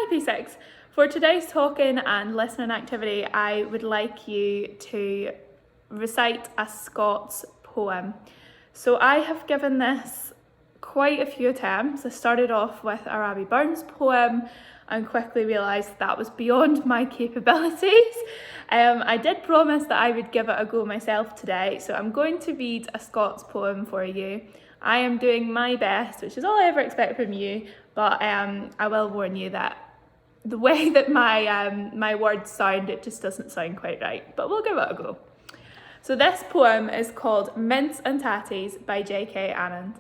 Hi P6. For today's talking and listening activity, I would like you to recite a Scots poem. So I have given this quite a few attempts. I started off with a Rabbie Burns poem and quickly realised that was beyond my capabilities. I did promise that I would give it a go myself today, so I'm going to read a Scots poem for you. I am doing my best, which is all I ever expect from you, but I will warn you that the way that my words sound, it just doesn't sound quite right, but we'll give it a go. So this poem is called Mince and Tatties by J.K. Annand.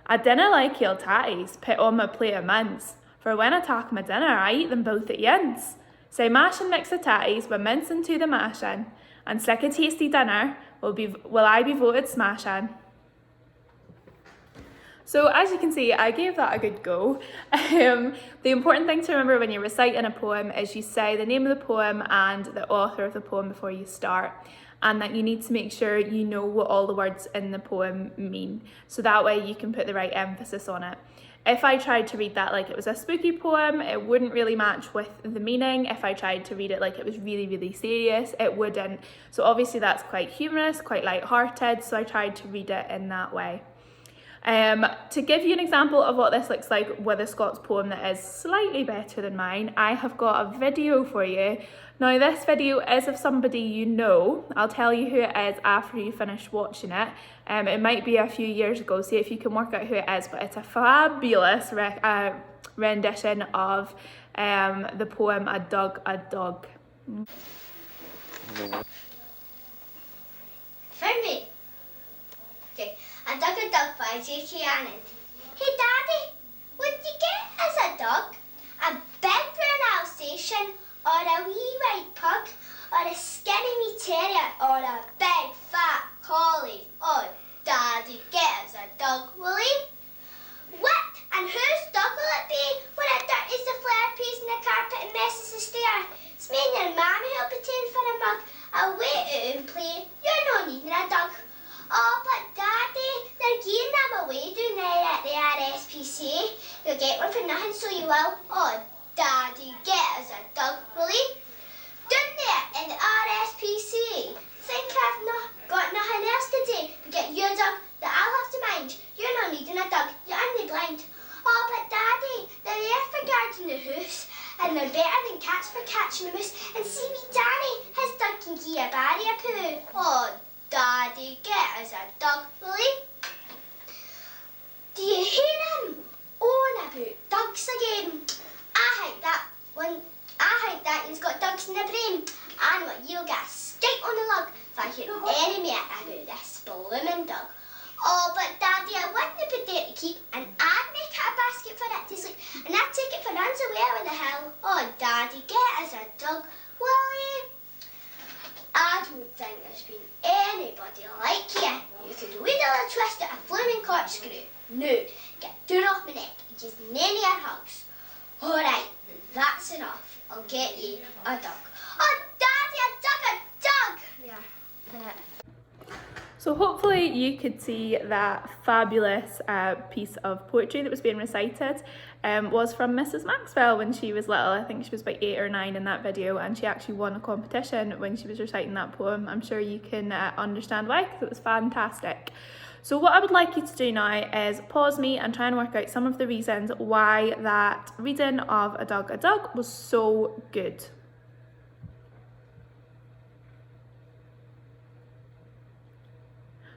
I dinna like your tatties put on my plate of mince, for when I tak my dinner I eat them both at once. So mash and mix the tatties with mince into the mashing, and sick a tasty dinner will I be voted smashing. So as you can see, I gave that a good go. The important thing to remember when you're reciting a poem is you say the name of the poem and the author of the poem before you start, and that you need to make sure you know what all the words in the poem mean, so that way you can put the right emphasis on it. If I tried to read that like it was a spooky poem, it wouldn't really match with the meaning. If I tried to read it like it was really, really serious, it wouldn't. So obviously that's quite humorous, quite light-hearted, so I tried to read it in that way. To give you an example of what this looks like with a Scots poem that is slightly better than mine, I have got a video for you. Now this video is of somebody you know. I'll tell you who it is after you finish watching it. It might be a few years ago, see if you can work out who it is, but it's a fabulous rendition of the poem A Dog, a Dog. Found me. Okay. A Dog by J.K. Annand. Hey Daddy, what do you get as a dog? A big brown Alsatian, or a wee white pug, or a skinny wee terrier, or a big fat collie? Oh Daddy, get us a dog, will he? What? And whose dog will it be when it dirties the flower peas in the carpet and messes the stair? It's me and your mammy who'll be taking for a mug. I'll wait out and play. You're no needing a dog. Oh, but Daddy, they're giving them away down there at the RSPCA. You'll get one for nothing, so you will. Oh, Daddy, get us a dog, will he? Down there in the RSPCA. Think I've not got nothing else to do but get you a dog that I'll have to mind. You're not needing a dog, you're only blind. Oh, but Daddy, they're there for guarding the house. And they're better than cats for catching a moose. And see me Danny, his dog can give a barrier poo. Oh, Daddy, get us a dog, will he? Do you hear him? On about dogs again. I think that he's got dogs in the brain. And what you'll get a skate on the lug if I hear any more about this blooming dog. Oh, but Daddy, I wouldn't be there to keep, and I'd make it a basket for it to sleep, and I'd take it for runs away over the hill. Oh, Daddy, get us a dog, will you? I don't think there's been anybody like you. You could wheedle and twist at a flaming corkscrew. No, get down off my neck and just nanny your hugs. All right, that's enough. I'll get you a dog. Oh, Daddy, a dog! Yeah. So hopefully you could see that fabulous piece of poetry that was being recited was from Mrs. Maxwell when she was little. I think she was about 8 or 9 in that video, and she actually won a competition when she was reciting that poem. I'm sure you can understand why, because it was fantastic. So what I would like you to do now is pause me and try and work out some of the reasons why that reading of A Dog was so good.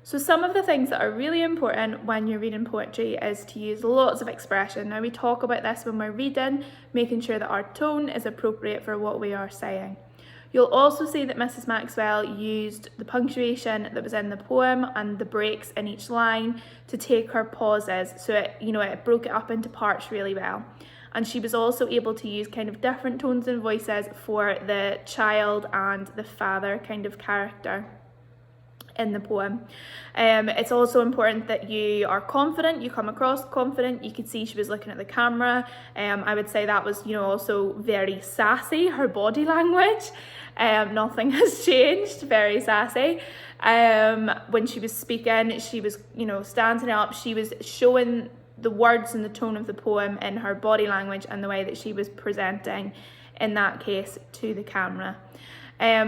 So some of the things that are really important when you're reading poetry is to use lots of expression. Now we talk about this when we're reading, making sure that our tone is appropriate for what we are saying. You'll also see that Mrs. Maxwell used the punctuation that was in the poem and the breaks in each line to take her pauses, so it broke it up into parts really well. And she was also able to use kind of different tones and voices for the child and the father kind of character in the poem. It's also important that you are confident, you come across confident. You could see she was looking at the camera. I would say that was, also very sassy, her body language. Nothing has changed, very sassy. When she was speaking, she was, standing up, she was showing the words and the tone of the poem in her body language and the way that she was presenting, in that case, to the camera.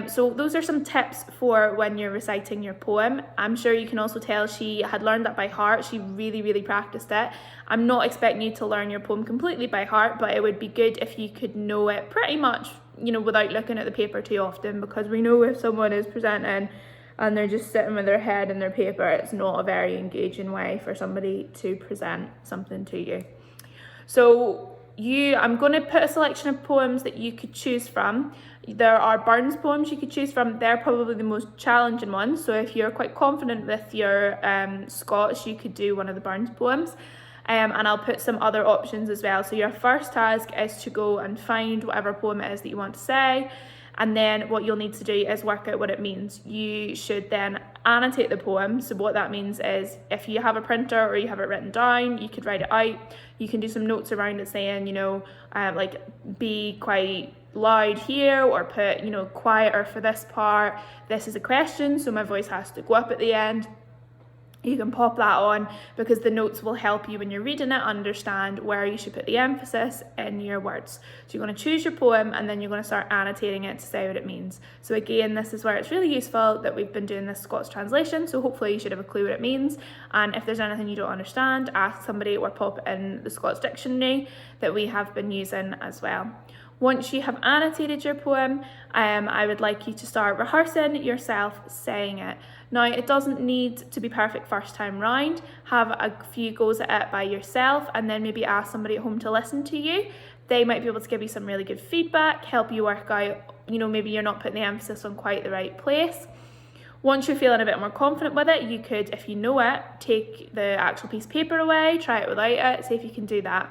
So those are some tips for when you're reciting your poem. I'm sure you can also tell she had learned that by heart. She really practiced it. I'm not expecting you to learn your poem completely by heart, but it would be good if you could know it pretty much, you know, without looking at the paper too often, because we know if someone is presenting and they're just sitting with their head in their paper, it's not a very engaging way for somebody to present something to you. So I'm going to put a selection of poems that you could choose from. There are Burns poems you could choose from. They're probably the most challenging ones. So if you're quite confident with your Scots, you could do one of the Burns poems. And I'll put some other options as well. So your first task is to go and find whatever poem it is that you want to say. And then what you'll need to do is work out what it means. You should then annotate the poem. So what that means is, if you have a printer or you have it written down, you could write it out. You can do some notes around it saying, you know, like be quite loud here, or put, you know, quieter for this part. This is a question, so my voice has to go up at the end. You can pop that on, because the notes will help you when you're reading it understand where you should put the emphasis in your words. So you're going to choose your poem and then you're going to start annotating it to say what it means. So again, this is where it's really useful that we've been doing this Scots translation, so hopefully you should have a clue what it means. And if there's anything you don't understand, ask somebody or pop in the Scots dictionary that we have been using as well. Once you have annotated your poem, I would like you to start rehearsing yourself saying it. Now, it doesn't need to be perfect first time round. Have a few goes at it by yourself, and then maybe ask somebody at home to listen to you. They might be able to give you some really good feedback, help you work out, you know, maybe you're not putting the emphasis on quite the right place. Once you're feeling a bit more confident with it, you could, if you know it, take the actual piece of paper away, try it without it, see if you can do that.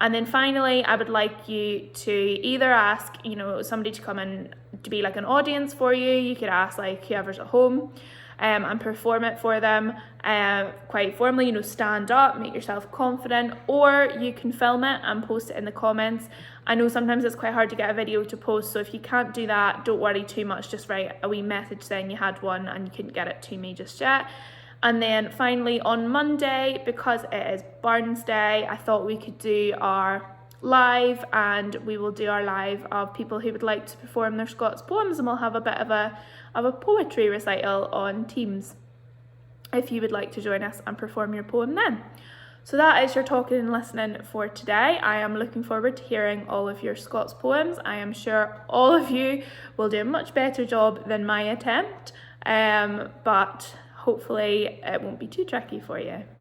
And then finally, I would like you to either ask, you know, somebody to come in to be like an audience for you. You could ask like whoever's at home and perform it for them quite formally, you know, stand up, make yourself confident, or you can film it and post it in the comments. I know sometimes it's quite hard to get a video to post, so if you can't do that, don't worry too much. Just write a wee message saying you had one and you couldn't get it to me just yet. And then finally on Monday, because it is Burns Day, I thought we could do our live, and we will do our live of people who would like to perform their Scots poems, and we'll have a bit of a poetry recital on Teams if you would like to join us and perform your poem then. So that is your talking and listening for today. I am looking forward to hearing all of your Scots poems. I am sure all of you will do a much better job than my attempt, but hopefully it won't be too tricky for you.